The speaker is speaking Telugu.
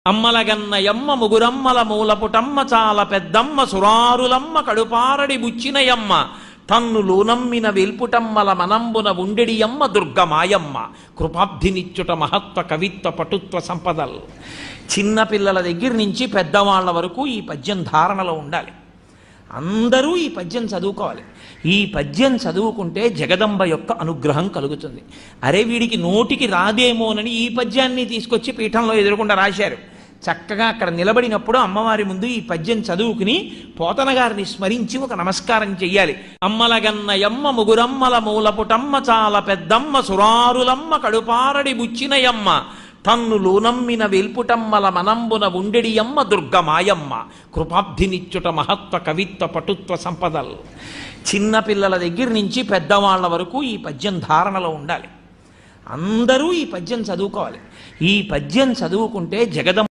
అమ్మలగన్నయమ్మ ముగురమ్మల మూలపుటమ్మ చాలా పెద్దమ్మ సురారులమ్మ కడుపారడి బుచ్చినయమ్మ తన్ను లోనమ్మిన వెల్పుటమ్మల మనంబున ఉండెడియమ్మ దుర్గమాయమ్మ కృపాబ్ధినిచ్చుట మహత్వ కవిత్వ పటుత్వ సంపదల్. చిన్నపిల్లల దగ్గర నుంచి పెద్దవాళ్ల వరకు ఈ పద్యం ధారణలో ఉండాలి. అందరూ ఈ పద్యం చదువుకోవాలి. ఈ పద్యం చదువుకుంటే జగదంబ యొక్క అనుగ్రహం కలుగుతుంది. అరే వీడికి నోటికి రాదేమోనని ఈ పద్యాన్ని తీసుకొచ్చి పీఠంలో ఎదురకుండా రాశారు. చక్కగా అక్కడ నిలబడినప్పుడు అమ్మవారి ముందు ఈ పద్యం చదువుకుని పోతన గారిని స్మరించి ఒక నమస్కారం చెయ్యాలి. అమ్మలగన్నయమ్మ ముగురమ్మల మూలపుటమ్మ చాలా పెద్దమ్మ సురారులమ్మ కడుపారడి బుచ్చినయమ్మ తన్ను లోనమ్మిన వెల్పుటమ్మల మనంబున ఉండెడియమ్మ దుర్గమాయమ్మ కృపాబ్ధినిచ్చుట మహత్వ కవిత్వ పటుత్వ సంపదల్. చిన్నపిల్లల దగ్గర నుంచి పెద్దవాళ్ల వరకు ఈ పద్యం ధారణలో ఉండాలి. అందరూ ఈ పద్యం చదువుకోవాలి. ఈ పద్యం చదువుకుంటే జగదంబ